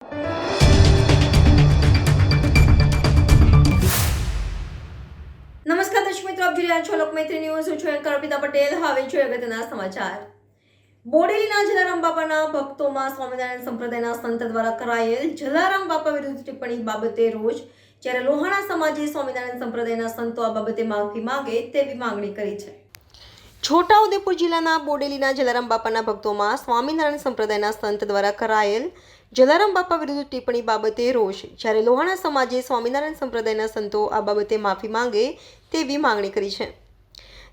નમસ્કાર દર્શક મિત્રો, આપ જોઈ રહ્યા છો લોકમૈત્રી ન્યૂઝ. હું છું એન્કર અર્પિતા પટેલ. હવે જોઈએ અગત્યના સમાચાર. બોડેલીના જલારામ બાપાના ભક્તોમાં સ્વામિનારાયણ સંપ્રદાયના સંત દ્વારા કરાયેલ જલારામ બાપા વિરુદ્ધ ટિપ્પણી બાબતે રોષ, જ્યારે લોહાણા સમાજે સ્વામિનારાયણ સંપ્રદાયના સંતો આ બાબતે માફી માંગે તેવી માંગણી કરી છે. છોટાઉદેપુર જિલ્લાના બોડેલીના જલારામ બાપાના ભક્તોમાં સ્વામિનારાયણ સંપ્રદાયના સંત દ્વારા કરાયેલ જલારામ બાપા વિરુદ્ધ ટિપ્પણી બાબતે રોષ, જ્યારે લોહાણા સમાજે સ્વામિનારાયણ સંપ્રદાયના સંતો આ બાબતે માફી માંગે તેવી માંગણી કરી છે.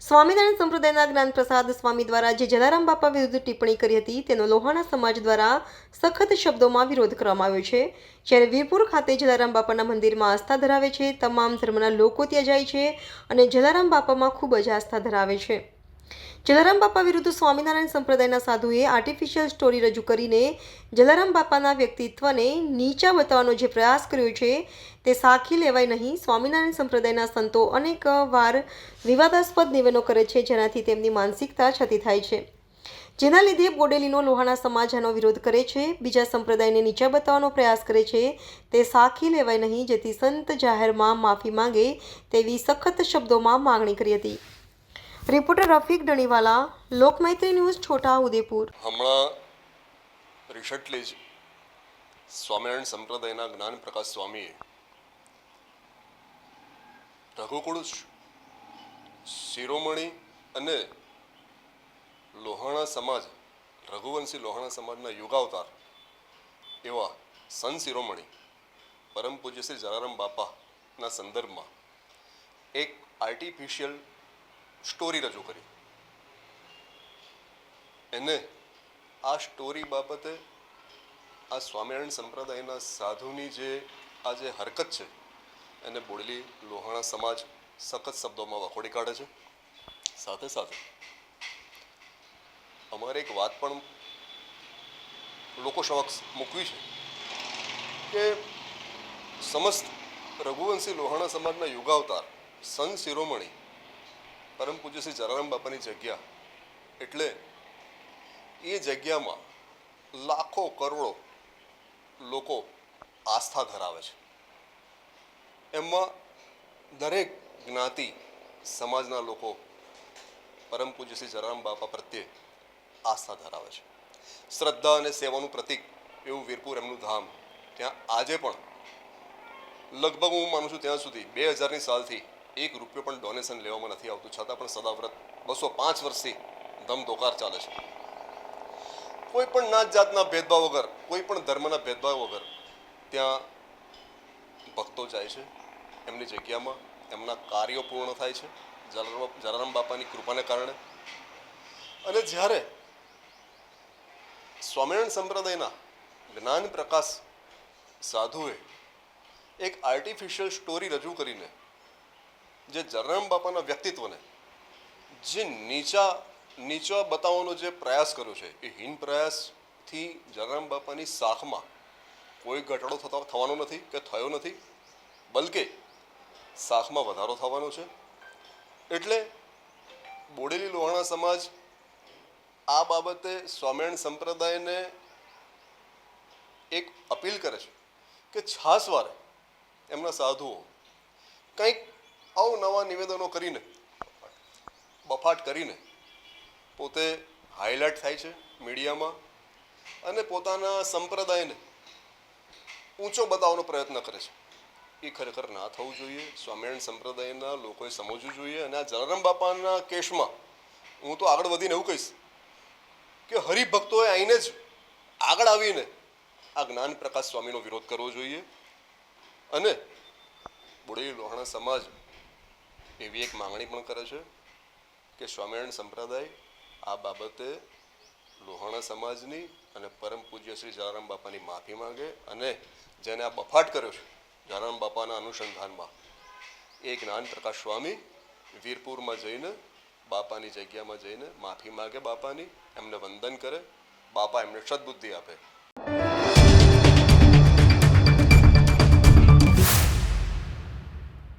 સ્વામિનારાયણ સંપ્રદાયના જ્ઞાનપ્રસાદ સ્વામી દ્વારા જે જલારામ બાપા વિરુદ્ધ ટિપ્પણી કરી હતી તેનો લોહાણા સમાજ દ્વારા સખત શબ્દોમાં વિરોધ કરવામાં આવ્યો છે. જ્યારે વીરપુર ખાતે જલારામ બાપાના મંદિરમાં આસ્થા ધરાવે છે તમામ ધર્મના લોકો ત્યાં જાય છે અને જલારામ બાપામાં ખૂબ જ આસ્થા ધરાવે છે. જલારામ બાપા વિરુદ્ધ સ્વામિનારાયણ સંપ્રદાયના સાધુએ આર્ટિફિશિયલ સ્ટોરી રજૂ કરીને જલારામ બાપાના વ્યક્તિત્વને નીચા બતાવવાનો જે પ્રયાસ કર્યો છે તે સાખી લેવાય નહીં. સ્વામિનારાયણ સંપ્રદાયના સંતો અનેક વાર વિવાદાસ્પદ નિવેદનો કરે છે જેનાથી તેમની માનસિકતા છતી થાય છે, જેના લીધે બોડેલીનો લોહાણા સમાજ આનો વિરોધ કરે છે, બીજા સંપ્રદાયને નીચા બતાવવાનો પ્રયાસ કરે છે. તે સાખી લેવાય નહીં, જેથી સંત જાહેરમાં માફી માંગે તેવી સખત શબ્દોમાં માંગણી કરી હતી. Reporter Rafiq Daniwala, Lokmaitri news, Chhota Udepur. હમણાં રિસન્ટલી જ સ્વામિનારાયણ સંપ્રદાયના જ્ઞાન પ્રકાશ સ્વામીએ રઘુકુળ શિરોમણી અને લોહાણા સમાજ, રઘુવંશી લોહાણા સમાજના યુગાવતાર એવા સંત શિરોમણી પરમ પૂજ્ય શ્રી જલારામ બાપાના સંદર્ભમાં એક આર્ટિફિશિયલ સ્ટોરી રજૂ કરી. એને આ સ્ટોરી બાબતે આ સ્વામિનારાયણ સંપ્રદાયના સાધુની જે આ જે હરકત છે એને બોડેલી લોહાણા સમાજ સખત શબ્દોમાં વખોડી કાઢે છે. સાથે સાથે અમારે એક વાત પણ લોકો સમક્ષ મૂકવી છે કે સમસ્ત રઘુવંશી લોહાણા સમાજના યુગાવતાર સંત શિરોમણી પરમ પૂજ્ય શ્રી જલારામ બાપાની જગ્યા એટલે એ જગ્યામાં લાખો કરોડો લોકો આસ્થા ધરાવે છે. એમાં દરેક જ્ઞાતિ સમાજના લોકો પરમ પૂજ્ય શ્રી જલારામ બાપા પ્રત્યે આસ્થા ધરાવે છે. શ્રદ્ધા અને સેવાનું પ્રતીક એવું વીરપુર એમનું ધામ, ત્યાં આજે પણ લગભગ હું માનું છું ત્યાં સુધી 2000ની સાલથી 1 રૂપિયો પણ ડોનેશન લેવામાં નથી આવતું, છતાં પણ સદાવ્રત 205 વર્ષથી ધમધોકાર ચાલે છે. કોઈ પણ નાત જાતના ભેદભાવ વગર, કોઈ પણ ધર્મના ભેદભાવ વગર ત્યાં ભક્તો જાય છે. એમની જગ્યામાં એમના કાર્યો પૂર્ણ થાય છે જલારામ બાપાની કૃપાને કારણે. અને જ્યારે સ્વામિનારાયણ સંપ્રદાયના જ્ઞાન પ્રકાશ સાધુએ એક આર્ટિફિશિયલ સ્ટોરી રજૂ કરીને જે જલારામ બાપાના વ્યક્તિત્વને જે નીચા બતાવવાનો જે પ્રયાસ કર્યો છે, એ હીન પ્રયાસથી જલારામ બાપાની શાખમાં કોઈ ઘટાડો થવાનો નથી કે થયો નથી, બલકે શાખમાં વધારો થવાનો છે. એટલે બોડેલી લોહાણા સમાજ આ બાબતે સ્વામિનારાયણ સંપ્રદાયને એક અપીલ કરે છે કે છાસવારે એમના સાધુઓ કંઈક અવનવા નિવેદનો કરીને, બફાટ કરીને પોતે હાઇલાઇટ થાય છે મીડિયામાં અને પોતાના સંપ્રદાયને ઊંચો બતાવવાનો પ્રયત્ન કરે છે. એ ખરેખર ના થવું જોઈએ. સ્વામિનારાયણ સંપ્રદાયના લોકોએ સમજવું જોઈએ. અને આ જલારામ બાપાના કેસમાં હું તો આગળ વધીને એવું કહીશ કે હરિભક્તોએ આવીને જ આગળ આવીને આ જ્ઞાન પ્રકાશ સ્વામીનો વિરોધ કરવો જોઈએ. અને બોડેલી લોહાણા સમાજ એવી એક માંગણી પણ કરે છે કે સ્વામિનારાયણ સંપ્રદાય આ બાબતે લોહાણા સમાજની અને પરમ પૂજ્ય શ્રી જલારામ બાપાની માફી માંગે અને જેને આ બફાટ કર્યો છે જલારામ બાપાના અનુસંધાનમાં એ જ્ઞાન પ્રકાશ સ્વામી વીરપુરમાં જઈને બાપાની જગ્યામાં જઈને માફી માગે બાપાની, એમને વંદન કરે, બાપા એમને સદબુદ્ધિ આપે.